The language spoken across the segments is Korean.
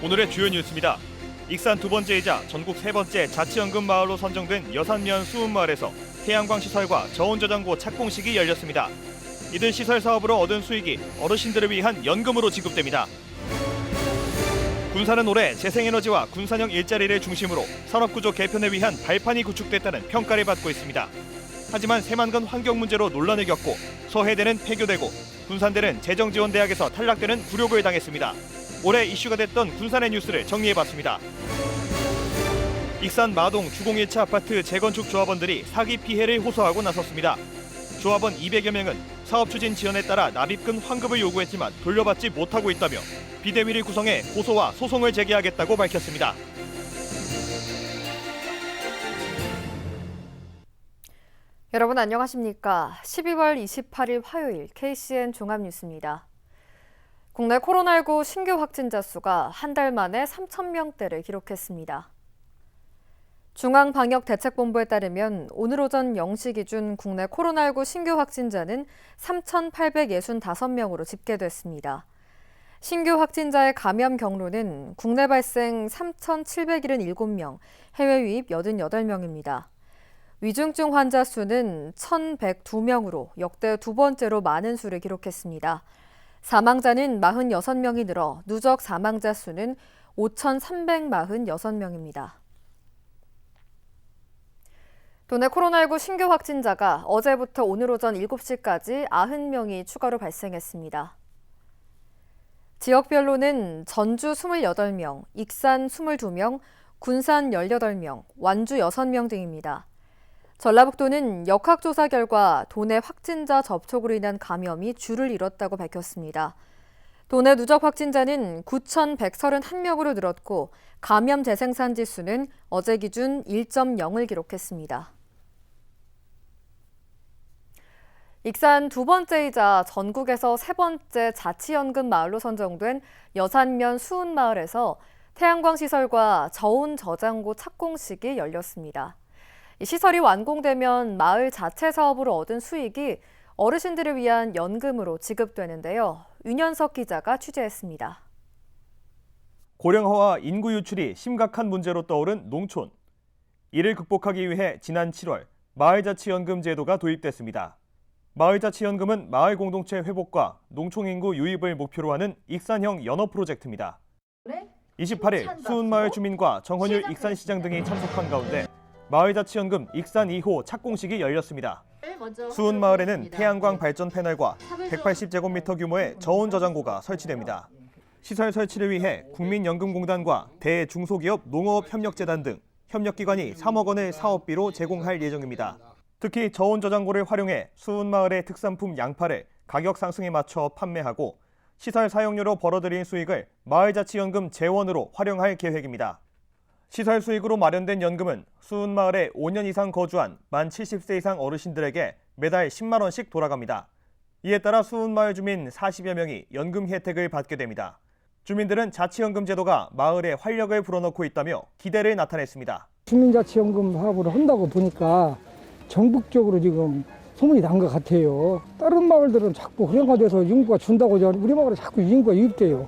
오늘의 주요 뉴스입니다. 익산 두 번째이자 전국 세 번째 자치연금 마을로 선정된 여산면 수운마을에서 태양광 시설과 저온저장고 착공식이 열렸습니다. 이들 시설 사업으로 얻은 수익이 어르신들을 위한 연금으로 지급됩니다. 군산은 올해 재생에너지와 군산형 일자리를 중심으로 산업구조 개편을 위한 발판이 구축됐다는 평가를 받고 있습니다. 하지만 새만금 환경 문제로 논란을 겪고 서해대는 폐교되고 군산대는 재정지원대학에서 탈락되는 굴욕을 당했습니다. 올해 이슈가 됐던 군산의 뉴스를 정리해봤습니다. 익산 마동 주공 1차 아파트 재건축 조합원들이 사기 피해를 호소하고 나섰습니다. 조합원 200여 명은 사업 추진 지연에 따라 납입금 환급을 요구했지만 돌려받지 못하고 있다며 비대위를 구성해 고소와 소송을 제기하겠다고 밝혔습니다. 여러분 안녕하십니까? 12월 28일 화요일 KCN 종합뉴스입니다. 국내 코로나19 신규 확진자 수가 한 달 만에 3,000명대를 기록했습니다. 중앙방역대책본부에 따르면 오늘 오전 0시 기준 국내 코로나19 신규 확진자는 3,865명으로 집계됐습니다. 신규 확진자의 감염 경로는 국내 발생 3,777명, 해외 유입 88명입니다. 위중증 환자 수는 1,102명으로 역대 두 번째로 많은 수를 기록했습니다. 사망자는 46명이 늘어 누적 사망자 수는 5,346명입니다. 도내 코로나19 신규 확진자가 어제부터 오늘 오전 7시까지 90명이 추가로 발생했습니다. 지역별로는 전주 28명, 익산 22명, 군산 18명, 완주 6명 등입니다. 전라북도는 역학조사 결과 도내 확진자 접촉으로 인한 감염이 줄을 이뤘다고 밝혔습니다. 도내 누적 확진자는 9,131명으로 늘었고 감염 재생산 지수는 어제 기준 1.0을 기록했습니다. 익산 두 번째이자 전국에서 세 번째 자치연금 마을로 선정된 여산면 수운마을에서 태양광 시설과 저온 저장고 착공식이 열렸습니다. 이 시설이 완공되면 마을 자체 사업으로 얻은 수익이 어르신들을 위한 연금으로 지급되는데요. 윤현석 기자가 취재했습니다. 고령화와 인구 유출이 심각한 문제로 떠오른 농촌. 이를 극복하기 위해 지난 7월 마을자치연금 제도가 도입됐습니다. 마을자치연금은 마을 공동체 회복과 농촌 인구 유입을 목표로 하는 익산형 연어 프로젝트입니다. 28일 수운마을 주민과 정헌율 익산시장 등이 참석한 가운데 마을자치연금 익산 2호 착공식이 열렸습니다. 수운마을에는 태양광 발전 패널과 180제곱미터 규모의 저온 저장고가 설치됩니다. 시설 설치를 위해 국민연금공단과 대중소기업 농업협력재단 등 협력기관이 3억 원을 사업비로 제공할 예정입니다. 특히 저온 저장고를 활용해 수운마을의 특산품 양파를 가격 상승에 맞춰 판매하고 시설 사용료로 벌어들인 수익을 마을자치연금 재원으로 활용할 계획입니다. 시설 수익으로 마련된 연금은 수운마을에 5년 이상 거주한 만 70세 이상 어르신들에게 매달 10만 원씩 돌아갑니다. 이에 따라 수운마을 주민 40여 명이 연금 혜택을 받게 됩니다. 주민들은 자치연금 제도가 마을에 활력을 불어넣고 있다며 기대를 나타냈습니다. 주민자치연금 사업을 한다고 보니까 전국적으로 지금 소문이 난 것 같아요. 다른 마을들은 자꾸 활성화돼서 인구가 준다고 하지 우리 마을에 자꾸 인구가 유입돼요.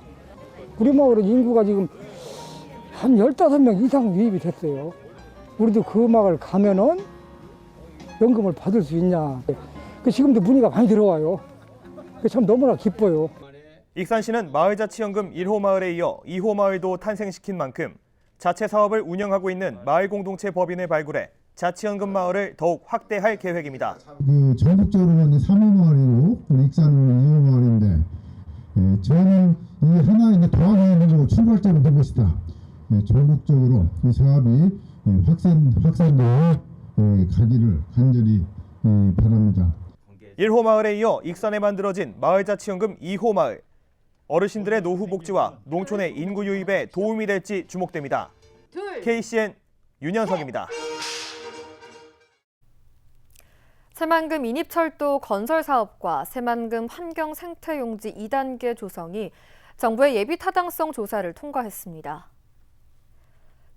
우리 마을은 인구가 지금 한 15명 이상 유입이 됐어요. 우리도 그 마을 가면은 연금을 받을 수 있냐. 지금도 문의가 많이 들어와요. 참 너무나 기뻐요. 익산시는 마을자치연금 1호 마을에 이어 2호 마을도 탄생시킨 만큼 자체 사업을 운영하고 있는 마을공동체 법인을 발굴해 자치연금 마을을 더욱 확대할 계획입니다. 전국적으로는 3호 마을이고 익산은 2호 마을인데 저는 이 하나 이제 더하기 출발점이 된 것이다. 전국적으로 이 사업이 확산되어 가기를 간절히 바랍니다. 1호 마을에 이어 익산에 만들어진 마을자치연금 2호 마을. 어르신들의 노후 복지와 농촌의 인구 유입에 도움이 될지 주목됩니다. KCN 윤현석입니다. 새만금 인입철도 건설 사업과 새만금 환경 생태용지 2단계 조성이 정부의 예비 타당성 조사를 통과했습니다.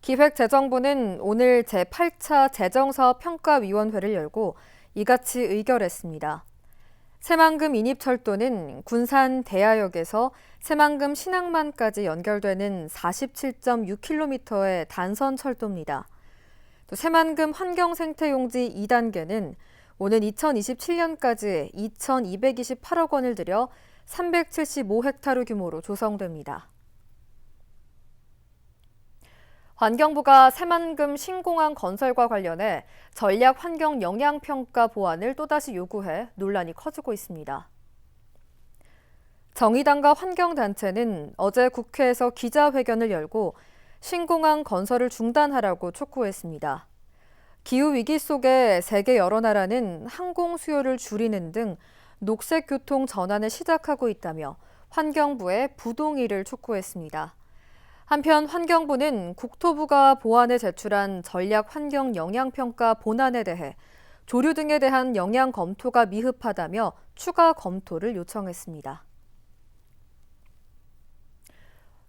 기획재정부는 오늘 제8차 재정사업 평가위원회를 열고 이같이 의결했습니다. 새만금 인입철도는 군산 대야역에서 새만금 신항만까지 연결되는 47.6km의 단선 철도입니다. 또 새만금 환경생태용지 2단계는 오는 2027년까지 2,228억 원을 들여 375헥타르 규모로 조성됩니다. 환경부가 새만금 신공항 건설과 관련해 전략 환경 영향평가 보완을 또다시 요구해 논란이 커지고 있습니다. 정의당과 환경단체는 어제 국회에서 기자회견을 열고 신공항 건설을 중단하라고 촉구했습니다. 기후위기 속에 세계 여러 나라는 항공 수요를 줄이는 등 녹색 교통 전환을 시작하고 있다며 환경부에 부동의를 촉구했습니다. 한편 환경부는 국토부가 보완에 제출한 전략 환경 영향평가 본안에 대해 조류 등에 대한 영향 검토가 미흡하다며 추가 검토를 요청했습니다.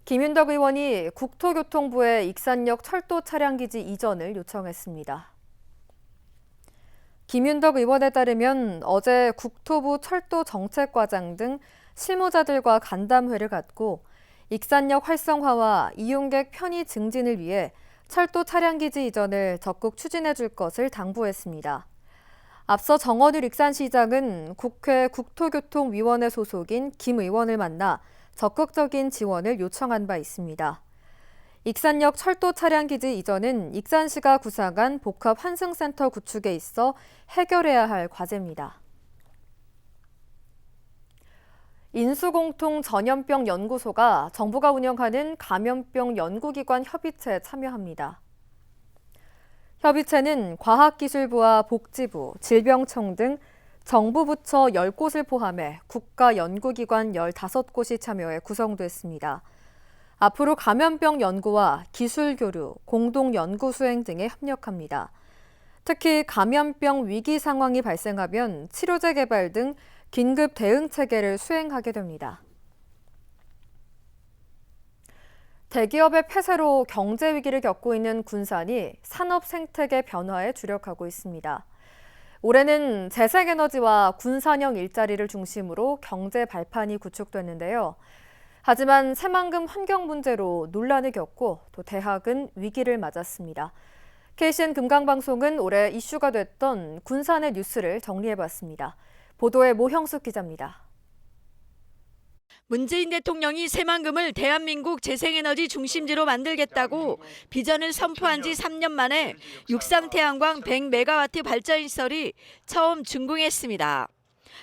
김윤덕 의원이 국토교통부에 익산역 철도 차량기지 이전을 요청했습니다. 김윤덕 의원에 따르면 어제 국토부 철도정책과장 등 실무자들과 간담회를 갖고 익산역 활성화와 이용객 편의 증진을 위해 철도 차량기지 이전을 적극 추진해 줄 것을 당부했습니다. 앞서 정원을 익산시장은 국회 국토교통위원회 소속인 김 의원을 만나 적극적인 지원을 요청한 바 있습니다. 익산역 철도 차량기지 이전은 익산시가 구상한 복합 환승센터 구축에 있어 해결해야 할 과제입니다. 인수공통 전염병 연구소가 정부가 운영하는 감염병 연구기관 협의체에 참여합니다. 협의체는 과학기술부와 복지부, 질병청 등 정부 부처 10곳을 포함해 국가연구기관 15곳이 참여해 구성됐습니다. 앞으로 감염병 연구와 기술 교류, 공동 연구 수행 등에 협력합니다. 특히 감염병 위기 상황이 발생하면 치료제 개발 등 긴급 대응 체계를 수행하게 됩니다. 대기업의 폐쇄로 경제 위기를 겪고 있는 군산이 산업 생태계 변화에 주력하고 있습니다. 올해는 재생에너지와 군산형 일자리를 중심으로 경제 발판이 구축됐는데요. 하지만 새만금 환경 문제로 논란을 겪고 또 대학은 위기를 맞았습니다. KCN 금강방송은 올해 이슈가 됐던 군산의 뉴스를 정리해봤습니다. 보도에 모형숙 기자입니다. 문재인 대통령이 새만금을 대한민국 재생에너지 중심지로 만들겠다고 비전을 선포한 지 3년 만에 육상태양광 100메가와트 발전시설이 처음 준공했습니다.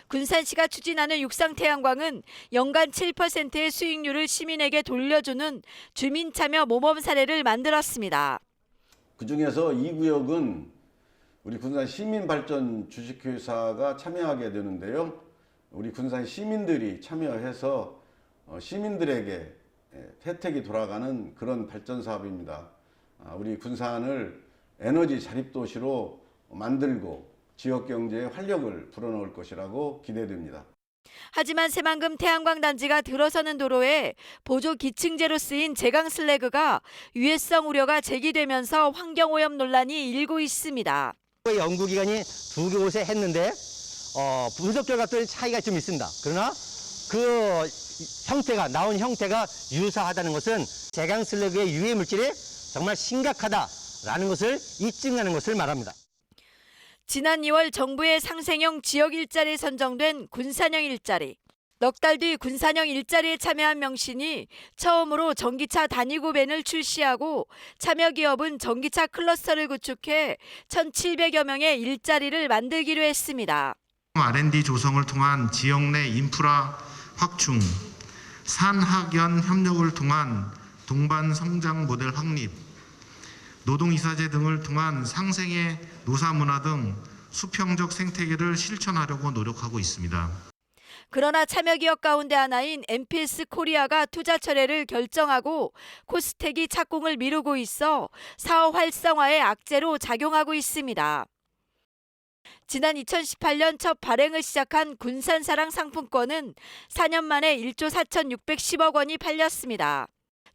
군산시가 추진하는 육상태양광은 연간 7%의 수익률을 시민에게 돌려주는 주민참여 모범 사례를 만들었습니다. 그중에서 이 구역은 우리 군산 시민발전 주식회사가 참여하게 되는데요. 우리 군산 시민들이 참여해서 시민들에게 혜택이 돌아가는 그런 발전 사업입니다. 우리 군산을 에너지 자립도시로 만들고 지역 경제에 활력을 불어넣을 것이라고 기대됩니다. 하지만 새만금 태양광 단지가 들어서는 도로에 보조 기층재로 쓰인 제강 슬래그가 유해성 우려가 제기되면서 환경오염 논란이 일고 있습니다. 연구기관이 두 곳에 했는데 분석 결과도 차이가 좀 있습니다. 그러나 그 형태가 나온 형태가 유사하다는 것은 제강 슬래그의 유해 물질이 정말 심각하다라는 것을 입증하는 것을 말합니다. 지난 2월 정부의 상생형 지역 일자리에 선정된 군산형 일자리. 넉 달 뒤 군산형 일자리에 참여한 명신이 처음으로 전기차 단위구 밴을 출시하고 참여 기업은 전기차 클러스터를 구축해 1,700여 명의 일자리를 만들기로 했습니다. R&D 조성을 통한 지역 내 인프라 확충, 산학연 협력을 통한 동반 성장 모델 확립, 노동이사제 등을 통한 상생의 노사문화 등 수평적 생태계를 실천하려고 노력하고 있습니다. 그러나 참여 기업 가운데 하나인 MPS 코리아가 투자 철회를 결정하고 코스텍이 착공을 미루고 있어 사업 활성화에 악재로 작용하고 있습니다. 지난 2018년 첫 발행을 시작한 군산사랑 상품권은 4년 만에 1조 4,610억 원이 팔렸습니다.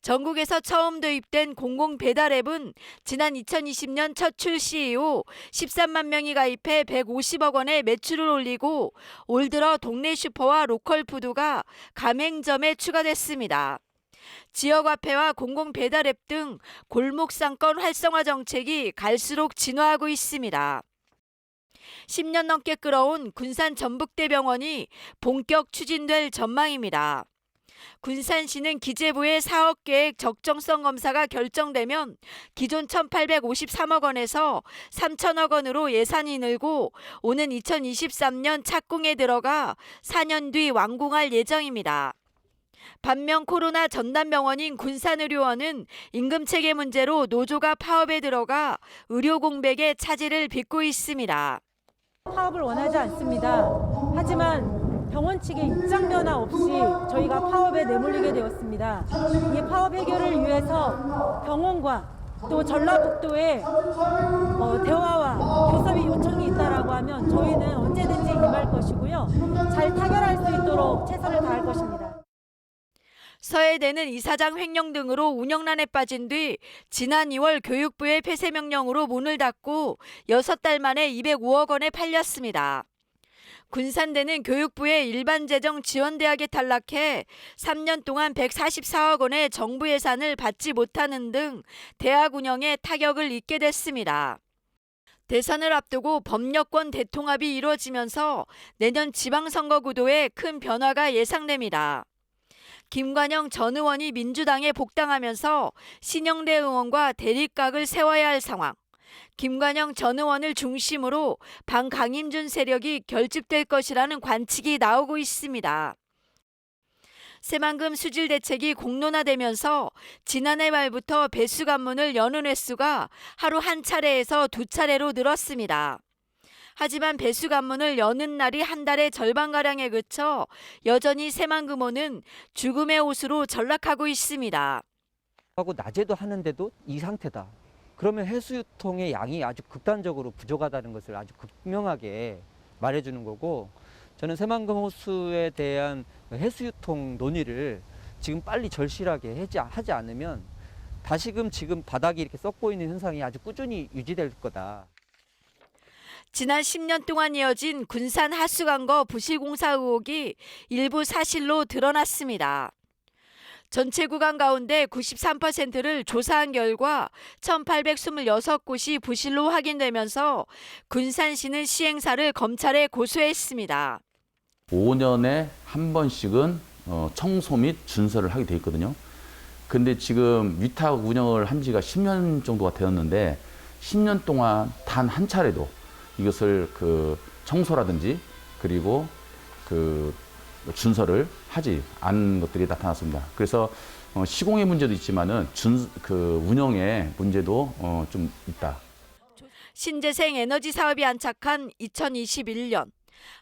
전국에서 처음 도입된 공공 배달 앱은 지난 2020년 첫 출시 이후 13만 명이 가입해 150억 원의 매출을 올리고 올 들어 동네 슈퍼와 로컬 푸드가 가맹점에 추가됐습니다. 지역화폐와 공공 배달 앱 등 골목 상권 활성화 정책이 갈수록 진화하고 있습니다. 10년 넘게 끌어온 군산 전북대병원이 본격 추진될 전망입니다. 군산시는 기재부의 사업계획 적정성 검사가 결정되면 기존 1,853억 원에서 3,000억 원으로 예산이 늘고 오는 2023년 착공에 들어가 4년 뒤 완공할 예정입니다. 반면 코로나 전담병원인 군산의료원은 임금체계 문제로 노조가 파업에 들어가 의료 공백에 차질을 빚고 있습니다. 파업을 원하지 않습니다. 하지만 병원 측의 입장 변화 없이 저희가 파업에 내몰리게 되었습니다. 이 파업 해결을 위해서 병원과 또 전라북도의 대화와 교섭의 요청이 있다라고 하면 저희는 언제든지 임할 것이고요. 잘 타결할 수 있도록 최선을 다할 것입니다. 서해대는 이사장 횡령 등으로 운영난에 빠진 뒤 지난 2월 교육부의 폐쇄 명령으로 문을 닫고 6달 만에 205억 원에 팔렸습니다. 군산대는 교육부의 일반재정 지원대학에 탈락해 3년 동안 144억 원의 정부 예산을 받지 못하는 등 대학 운영에 타격을 입게 됐습니다. 대선을 앞두고 법여권 대통합이 이루어지면서 내년 지방선거 구도에 큰 변화가 예상됩니다. 김관영 전 의원이 민주당에 복당하면서 신영대 의원과 대립각을 세워야 할 상황. 김관영 전 의원을 중심으로 반강임준 세력이 결집될 것이라는 관측이 나오고 있습니다. 새만금 수질 대책이 공론화되면서 지난해 말부터 배수 관문을 여는 횟수가 하루 한 차례에서 2차례로 늘었습니다. 하지만 배수 관문을 여는 날이 한 달의 절반가량에 그쳐 여전히 새만금호는 죽음의 옷으로 전락하고 있습니다. 하고 낮에도 하는데도 이 상태다. 그러면 해수유통의 양이 아주 극단적으로 부족하다는 것을 아주 극명하게 말해주는 거고, 저는 새만금 호수에 대한 해수유통 논의를 지금 빨리 절실하게 하지 않으면 다시금 지금 바닥이 이렇게 썩고 있는 현상이 아주 꾸준히 유지될 거다. 지난 10년 동안 이어진 군산 하수관거 부실공사 의혹이 일부 사실로 드러났습니다. 전체 구간 가운데 93%를 조사한 결과 1,826곳이 부실로 확인되면서 군산시는 시행사를 검찰에 고소했습니다. 5년에 한 번씩은 청소 및 준설을 하게 돼 있거든요. 근데 지금 위탁 운영을 한 지가 10년 정도가 되었는데 10년 동안 단 한 차례도 이것을 청소라든지 그리고 준설을 하지 않은 것들이 나타났습니다. 그래서 시공의 문제도 있지만은 운영의 문제도 좀 있다. 신재생 에너지 사업이 안착한 2021년.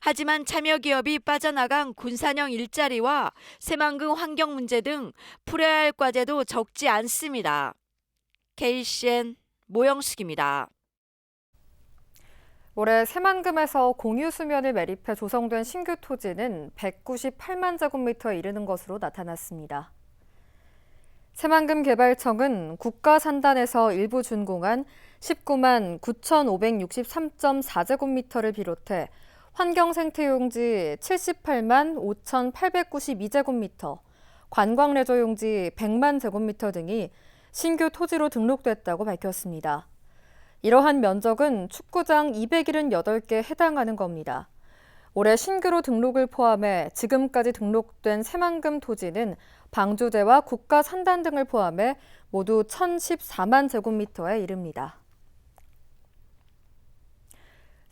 하지만 참여 기업이 빠져나간 군산형 일자리와 새만금 환경 문제 등 풀어야 할 과제도 적지 않습니다. KCN 모영숙입니다. 올해 새만금에서 공유 수면을 매립해 조성된 신규 토지는 198만 제곱미터에 이르는 것으로 나타났습니다. 새만금 개발청은 국가산단에서 일부 준공한 19만 9,563.4제곱미터를 비롯해 환경생태용지 78만 5,892제곱미터, 관광레저용지 100만 제곱미터 등이 신규 토지로 등록됐다고 밝혔습니다. 이러한 면적은 축구장 278개에 해당하는 겁니다. 올해 신규로 등록을 포함해 지금까지 등록된 새만금 토지는 방조제와 국가산단 등을 포함해 모두 1,014만 제곱미터에 이릅니다.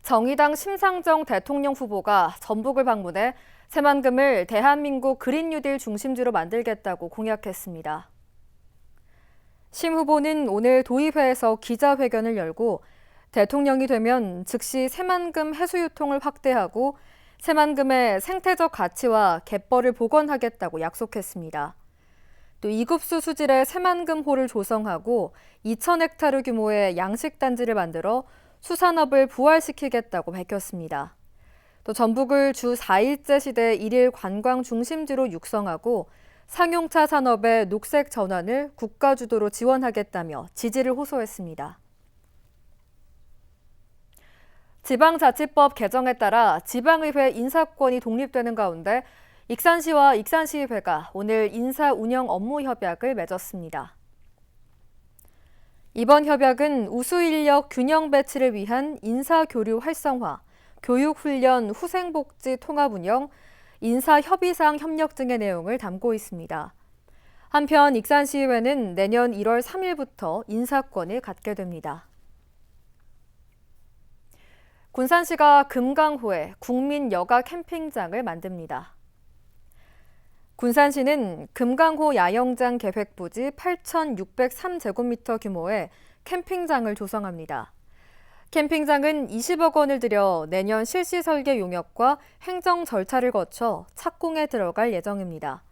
정의당 심상정 대통령 후보가 전북을 방문해 새만금을 대한민국 그린 뉴딜 중심지로 만들겠다고 공약했습니다. 심 후보는 오늘 도의회에서 기자회견을 열고 대통령이 되면 즉시 새만금 해수유통을 확대하고 새만금의 생태적 가치와 갯벌을 복원하겠다고 약속했습니다. 또 이급수 수질의 새만금호를 조성하고 2,000헥타르 규모의 양식단지를 만들어 수산업을 부활시키겠다고 밝혔습니다. 또 전북을 주 4일째 시대 1일 관광 중심지로 육성하고 상용차 산업의 녹색 전환을 국가 주도로 지원하겠다며 지지를 호소했습니다. 지방자치법 개정에 따라 지방의회 인사권이 독립되는 가운데 익산시와 익산시의회가 오늘 인사 운영 업무 협약을 맺었습니다. 이번 협약은 우수인력 균형 배치를 위한 인사교류 활성화, 교육훈련 후생복지 통합운영, 인사협의사항 협력 등의 내용을 담고 있습니다. 한편 익산시의회는 내년 1월 3일부터 인사권을 갖게 됩니다. 군산시가 금강호에 국민 여가 캠핑장을 만듭니다. 군산시는 금강호 야영장 계획 부지 8,603제곱미터 규모의 캠핑장을 조성합니다. 캠핑장은 20억 원을 들여 내년 실시 설계 용역과 행정 절차를 거쳐 착공에 들어갈 예정입니다.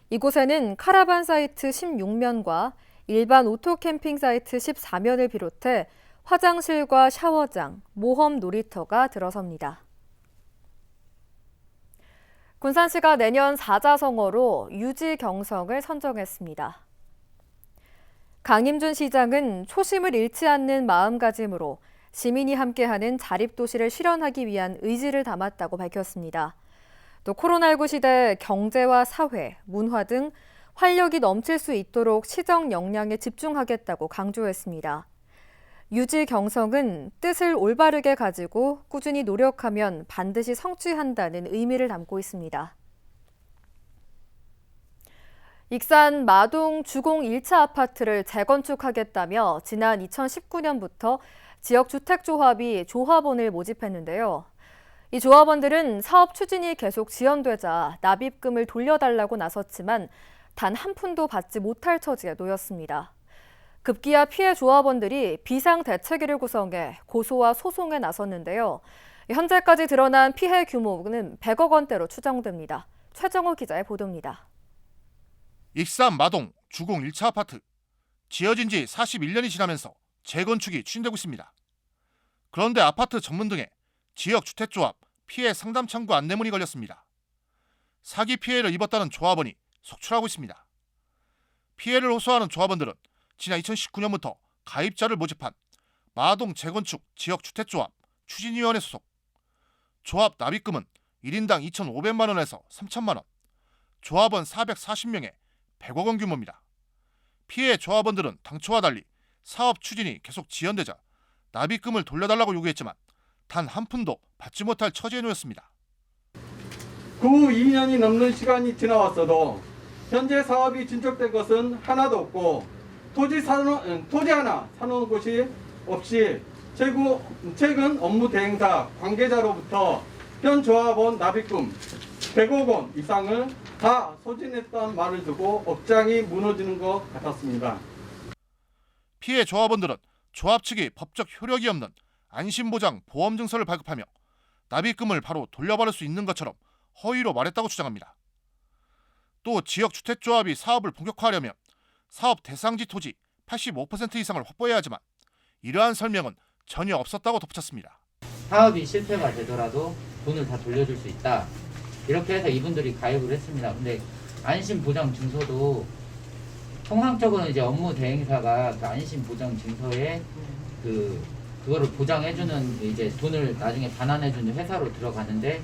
이곳에는 카라반 사이트 16면과 일반 오토 캠핑 사이트 14면을 비롯해 화장실과 샤워장, 모험 놀이터가 들어섭니다. 군산시가 내년 사자성어로 유지경성을 선정했습니다. 강임준 시장은 초심을 잃지 않는 마음가짐으로 시민이 함께하는 자립도시를 실현하기 위한 의지를 담았다고 밝혔습니다. 또 코로나19 시대 경제와 사회, 문화 등 활력이 넘칠 수 있도록 시정 역량에 집중하겠다고 강조했습니다. 유지경성은 뜻을 올바르게 가지고 꾸준히 노력하면 반드시 성취한다는 의미를 담고 있습니다. 익산 마동 주공 1차 아파트를 재건축하겠다며 지난 2019년부터 지역주택조합이 조합원을 모집했는데요. 이 조합원들은 사업 추진이 계속 지연되자 납입금을 돌려달라고 나섰지만 단 한 푼도 받지 못할 처지에 놓였습니다. 급기야 피해 조합원들이 비상대책위를 구성해 고소와 소송에 나섰는데요. 현재까지 드러난 피해 규모는 100억 원대로 추정됩니다. 최정호 기자의 보도입니다. 익산 마동 주공 1차 아파트. 지어진 지 41년이 지나면서 재건축이 추진되고 있습니다. 그런데 아파트 전문 등의 지역주택조합 피해 상담 창구 안내문이 걸렸습니다. 사기 피해를 입었다는 조합원이 속출하고 있습니다. 피해를 호소하는 조합원들은 지난 2019년부터 가입자를 모집한 마동 재건축 지역주택조합 추진위원회 소속. 조합 납입금은 1인당 2,500만 원에서 3,000만 원, 조합원 440명에 100억 원 규모입니다. 피해 조합원들은 당초와 달리 사업 추진이 계속 지연되자 납입금을 돌려달라고 요구했지만 단 한 푼도 받지 못할 처지에 놓였습니다. 그 후 2년이 넘는 시간이 지나왔어도 현재 사업이 진척된 것은 하나도 없고 토지 하나 사놓은 곳이 없이 최근 업무 대행사 관계자로부터 현 조합원 납입금 100억 원 이상을 다 소진했다는 말을 듣고 업장이 무너지는 것 같았습니다. 피해 조합원들은 조합 측이 법적 효력이 없는 안심보장 보험증서를 발급하며 납입금을 바로 돌려받을 수 있는 것처럼 허위로 말했다고 주장합니다. 또 지역주택조합이 사업을 본격화하려면 사업 대상지 토지 85% 이상을 확보해야 하지만 이러한 설명은 전혀 없었다고 덧붙였습니다. 사업이 실패가 되더라도 돈을 다 돌려줄 수 있다. 이렇게 해서 이분들이 가입을 했습니다. 근데 안심보장증서도 통상적으로는 이제 업무 대행사가 그 안심보장증서에 그거를 보장해주는 이제 돈을 나중에 반환해주는 회사로 들어가는데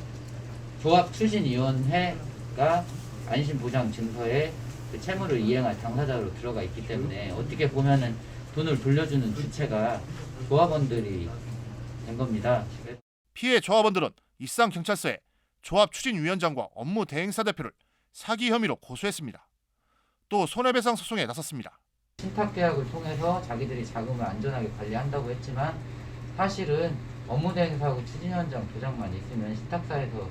조합 추진위원회가 안심보장증서에 그 채무를 이행할 당사자로 들어가 있기 때문에 어떻게 보면은 돈을 돌려주는 주체가 조합원들이 된 겁니다. 피해 조합원들은 익산경찰서에 조합 추진위원장과 업무 대행사 대표를 사기 혐의로 고소했습니다. 또 손해배상 소송에 나섰습니다. 신탁계약을 통해서 자기들이 자금을 안전하게 관리한다고 했지만 사실은 업무 대행사하고 추진위원장 도장만 있으면 신탁사에서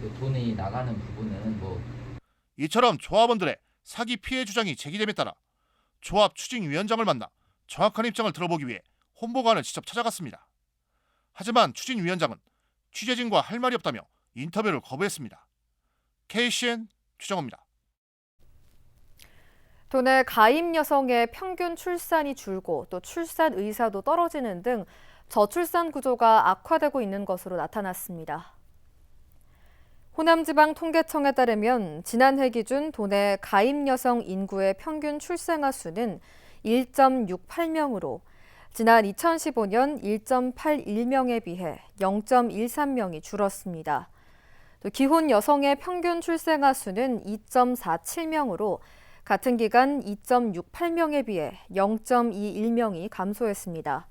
그 돈이 나가는 부분은 이처럼 조합원들의 사기 피해 주장이 제기됨에 따라 조합 추진위원장을 만나 정확한 입장을 들어보기 위해 홍보관을 직접 찾아갔습니다. 하지만 추진위원장은 취재진과 할 말이 없다며 인터뷰를 거부했습니다. KCN 최정호입니다. 도내 가임 여성의 평균 출산이 줄고 또 출산 의사도 떨어지는 등 저출산 구조가 악화되고 있는 것으로 나타났습니다. 호남지방통계청에 따르면 지난해 기준 도내 가임 여성 인구의 평균 출생아 수는 1.68명으로 지난 2015년 1.81명에 비해 0.13명이 줄었습니다. 또 기혼 여성의 평균 출생아 수는 2.47명으로 같은 기간 2.68명에 비해 0.21명이 감소했습니다.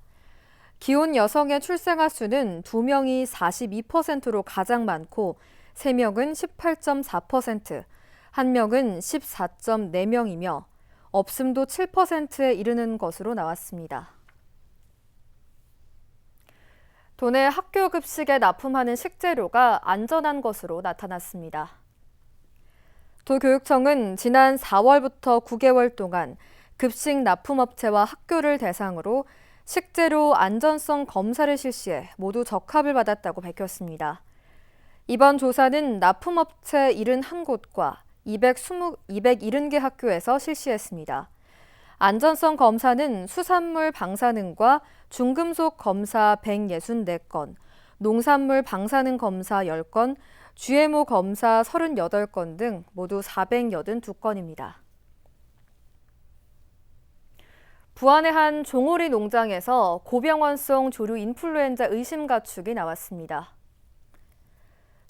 기혼 여성의 출생아 수는 2명이 42%로 가장 많고 3명은 18.4%, 1명은 14.4명이며 없음도 7%에 이르는 것으로 나왔습니다. 도내 학교 급식에 납품하는 식재료가 안전한 것으로 나타났습니다. 도교육청은 지난 4월부터 9개월 동안 급식 납품업체와 학교를 대상으로 식재료 안전성 검사를 실시해 모두 적합을 받았다고 밝혔습니다. 이번 조사는 납품업체 71곳과 270개 학교에서 실시했습니다. 안전성 검사는 수산물 방사능과 중금속 검사 164건, 농산물 방사능 검사 10건, GMO 검사 38건 등 모두 482건입니다. 부안의 한 종오리 농장에서 고병원성 조류 인플루엔자 의심 가축이 나왔습니다.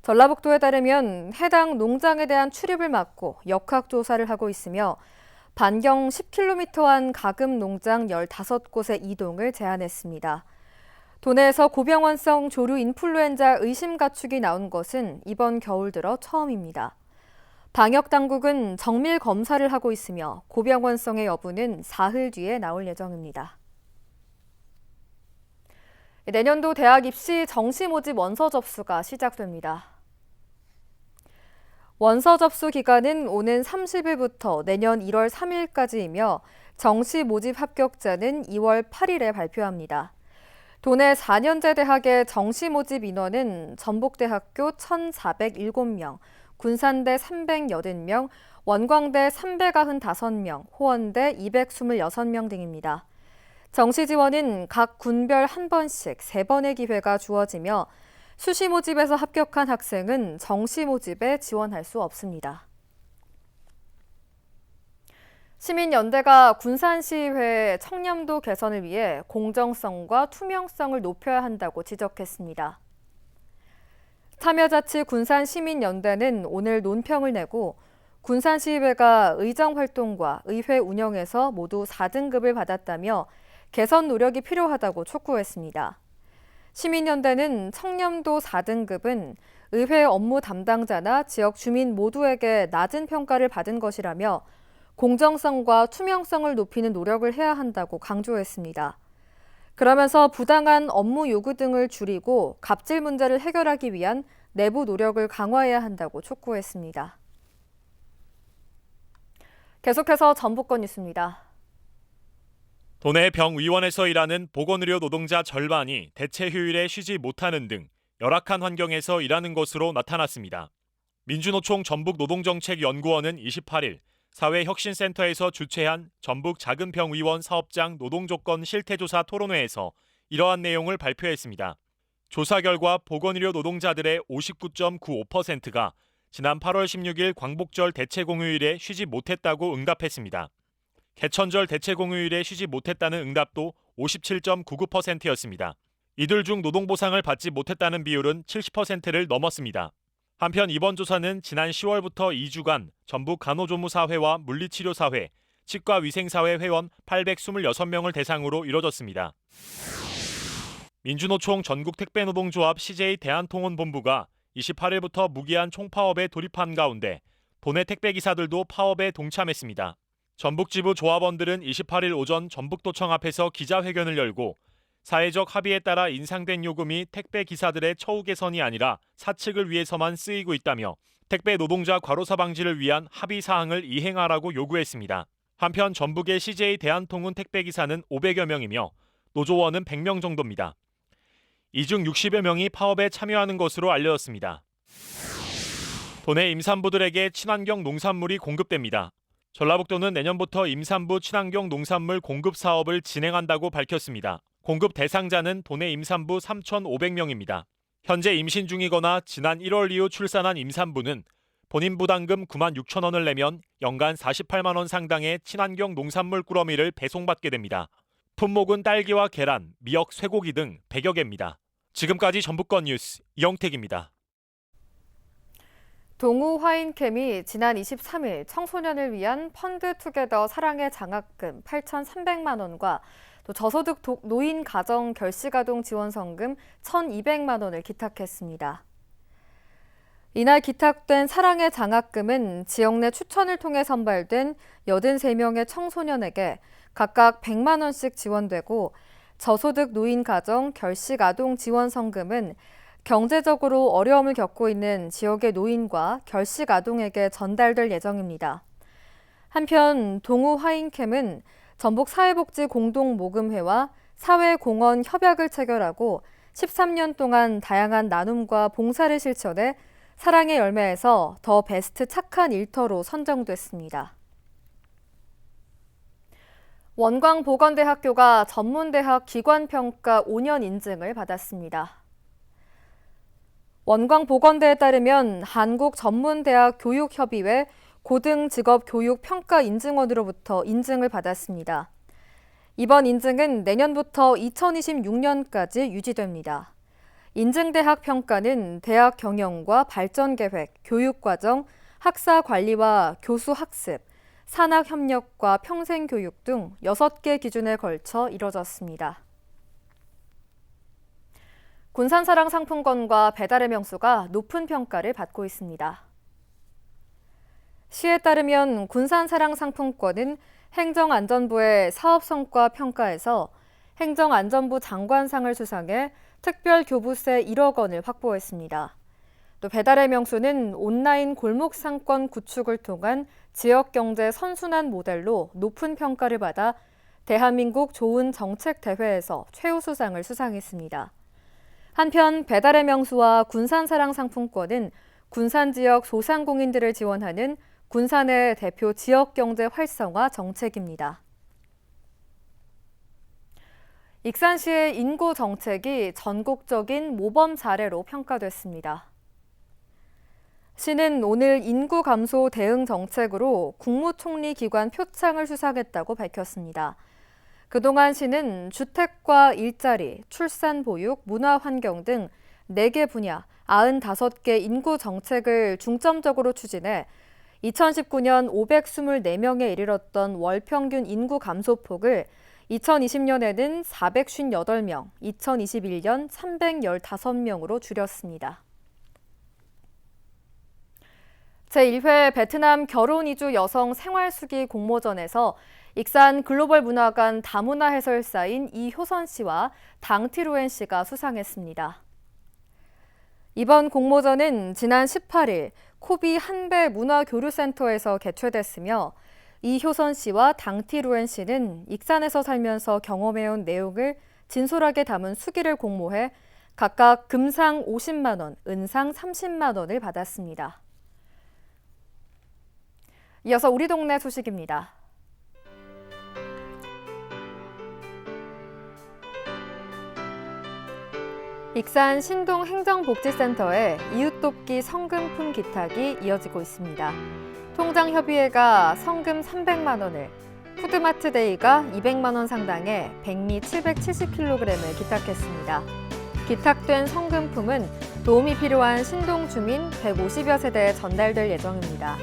전라북도에 따르면 해당 농장에 대한 출입을 막고 역학조사를 하고 있으며 반경 10km 안 가금 농장 15곳의 이동을 제한했습니다. 도내에서 고병원성 조류 인플루엔자 의심 가축이 나온 것은 이번 겨울 들어 처음입니다. 방역당국은 정밀 검사를 하고 있으며 고병원성의 여부는 사흘 뒤에 나올 예정입니다. 내년도 대학 입시 정시 모집 원서 접수가 시작됩니다. 원서 접수 기간은 오는 30일부터 내년 1월 3일까지이며 정시 모집 합격자는 2월 8일에 발표합니다. 도내 4년제 대학의 정시 모집 인원은 전북대학교 1,407명, 군산대 380명, 원광대 395명, 호원대 226명 등입니다. 정시 지원은 각 군별 한 번씩 3번의 기회가 주어지며 수시 모집에서 합격한 학생은 정시 모집에 지원할 수 없습니다. 시민연대가 군산시의회 청렴도 개선을 위해 공정성과 투명성을 높여야 한다고 지적했습니다. 참여자치 군산시민연대는 오늘 논평을 내고 군산시의회가 의정활동과 의회 운영에서 모두 4등급을 받았다며 개선 노력이 필요하다고 촉구했습니다. 시민연대는 청렴도 4등급은 의회 업무 담당자나 지역 주민 모두에게 낮은 평가를 받은 것이라며 공정성과 투명성을 높이는 노력을 해야 한다고 강조했습니다. 그러면서 부당한 업무 요구 등을 줄이고 갑질 문제를 해결하기 위한 내부 노력을 강화해야 한다고 촉구했습니다. 계속해서 전북권 뉴스입니다. 도내 병의원에서 일하는 보건의료 노동자 절반이 대체 휴일에 쉬지 못하는 등 열악한 환경에서 일하는 것으로 나타났습니다. 민주노총 전북노동정책연구원은 28일 사회혁신센터에서 주최한 전북 작은병의원 사업장 노동조건 실태조사 토론회에서 이러한 내용을 발표했습니다. 조사 결과 보건의료 노동자들의 59.95%가 지난 8월 16일 광복절 대체공휴일에 쉬지 못했다고 응답했습니다. 개천절 대체공휴일에 쉬지 못했다는 응답도 57.99%였습니다. 이들 중 노동보상을 받지 못했다는 비율은 70%를 넘었습니다. 한편 이번 조사는 지난 10월부터 2주간 전북 간호조무사회와 물리치료사회, 치과위생사회 회원 826명을 대상으로 이뤄졌습니다. 민주노총 전국택배노동조합 CJ 대한통운본부가 28일부터 무기한 총파업에 돌입한 가운데 도내 택배기사들도 파업에 동참했습니다. 전북지부 조합원들은 28일 오전 전북도청 앞에서 기자회견을 열고 사회적 합의에 따라 인상된 요금이 택배 기사들의 처우 개선이 아니라 사측을 위해서만 쓰이고 있다며 택배 노동자 과로사 방지를 위한 합의 사항을 이행하라고 요구했습니다. 한편 전북의 CJ 대한통운 택배 기사는 500여 명이며 노조원은 100명 정도입니다. 이 중 60여 명이 파업에 참여하는 것으로 알려졌습니다. 도내 임산부들에게 친환경 농산물이 공급됩니다. 전라북도는 내년부터 임산부 친환경 농산물 공급 사업을 진행한다고 밝혔습니다. 공급 대상자는 도내 임산부 3,500명입니다. 현재 임신 중이거나 지난 1월 이후 출산한 임산부는 본인 부담금 9만 6천 원을 내면 연간 48만 원 상당의 친환경 농산물 꾸러미를 배송받게 됩니다. 품목은 딸기와 계란, 미역, 쇠고기 등 100여 개입니다. 지금까지 전북권 뉴스 이영택입니다. 동우 화인캠이 지난 23일 청소년을 위한 펀드투게더 사랑의 장학금 8,300만 원과 또 저소득 노인 가정 결식아동 지원성금 1,200만 원을 기탁했습니다. 이날 기탁된 사랑의 장학금은 지역 내 추천을 통해 선발된 83명의 청소년에게 각각 100만 원씩 지원되고 저소득 노인 가정 결식아동 지원성금은 경제적으로 어려움을 겪고 있는 지역의 노인과 결식아동에게 전달될 예정입니다. 한편 동우 화인캠은 전북사회복지공동모금회와 사회공헌 협약을 체결하고 13년 동안 다양한 나눔과 봉사를 실천해 사랑의 열매에서 더 베스트 착한 일터로 선정됐습니다. 원광보건대학교가 전문대학 기관평가 5년 인증을 받았습니다. 원광보건대에 따르면 한국전문대학 교육협의회 고등직업교육평가인증원으로부터 인증을 받았습니다. 이번 인증은 내년부터 2026년까지 유지됩니다. 인증대학 평가는 대학 경영과 발전계획, 교육과정, 학사관리와 교수학습, 산학협력과 평생교육 등 6개 기준에 걸쳐 이뤄졌습니다. 군산사랑 상품권과 배달의 명수가 높은 평가를 받고 있습니다. 시에 따르면 군산사랑 상품권은 행정안전부의 사업성과 평가에서 행정안전부 장관상을 수상해 특별교부세 1억 원을 확보했습니다. 또 배달의 명수는 온라인 골목상권 구축을 통한 지역경제 선순환 모델로 높은 평가를 받아 대한민국 좋은 정책 대회에서 최우수상을 수상했습니다. 한편 배달의 명수와 군산사랑 상품권은 군산 지역 소상공인들을 지원하는 군산의 대표 지역경제 활성화 정책입니다. 익산시의 인구 정책이 전국적인 모범 사례로 평가됐습니다. 시는 오늘 인구 감소 대응 정책으로 국무총리 기관 표창을 수상했다고 밝혔습니다. 그동안 시는 주택과 일자리, 출산 보육, 문화환경 등 4개 분야 95개 인구 정책을 중점적으로 추진해 2019년 524명에 이르렀던 월 평균 인구 감소폭을 2020년에는 458명, 2021년 315명으로 줄였습니다. 제1회 베트남 결혼 이주 여성 생활수기 공모전에서 익산 글로벌 문화관 다문화 해설사인 이효선 씨와 당티루엔 씨가 수상했습니다. 이번 공모전은 지난 18일 코비 한배 문화교류센터에서 개최됐으며 이효선 씨와 당티루엔 씨는 익산에서 살면서 경험해온 내용을 진솔하게 담은 수기를 공모해 각각 금상 50만 원, 은상 30만 원을 받았습니다. 이어서 우리 동네 소식입니다. 익산 신동행정복지센터에 이웃돕기 성금품 기탁이 이어지고 있습니다. 통장협의회가 성금 300만 원을, 푸드마트데이가 200만 원 상당의 백미 770kg을 기탁했습니다. 기탁된 성금품은 도움이 필요한 신동 주민 150여 세대에 전달될 예정입니다.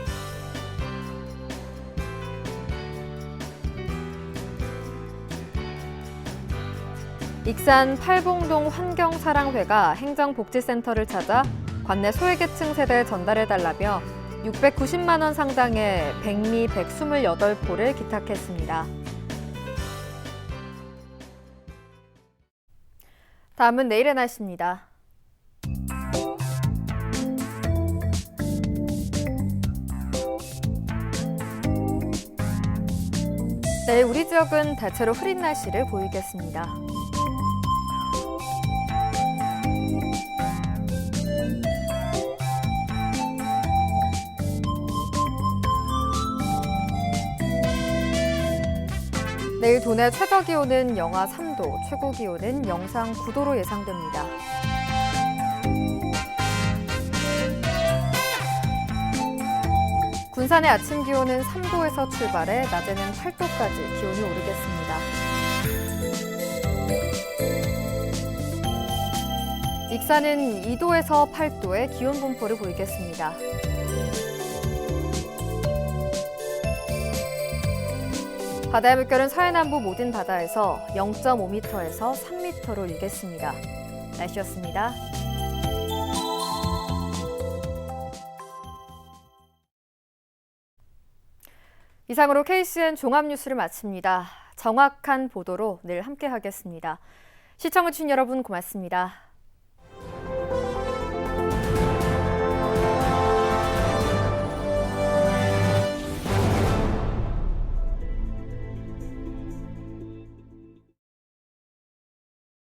익산 팔봉동 환경사랑회가 행정복지센터를 찾아 관내 소외계층 세대에 전달해달라며 690만 원 상당의 백미 128포를 기탁했습니다. 다음은 내일의 날씨입니다. 내일 우리 지역은 대체로 흐린 날씨를 보이겠습니다. 내일 도내 최저기온은 영하 3도, 최고기온은 영상 9도로 예상됩니다. 군산의 아침 기온은 3도에서 출발해 낮에는 8도까지 기온이 오르겠습니다. 익산은 2도에서 8도의 기온 분포를 보이겠습니다. 바다의 물결은 서해남부 모든 바다에서 0.5m에서 3m로 일겠습니다. 날씨였습니다. 이상으로 KCN 종합뉴스를 마칩니다. 정확한 보도로 늘 함께하겠습니다. 시청해주신 여러분 고맙습니다.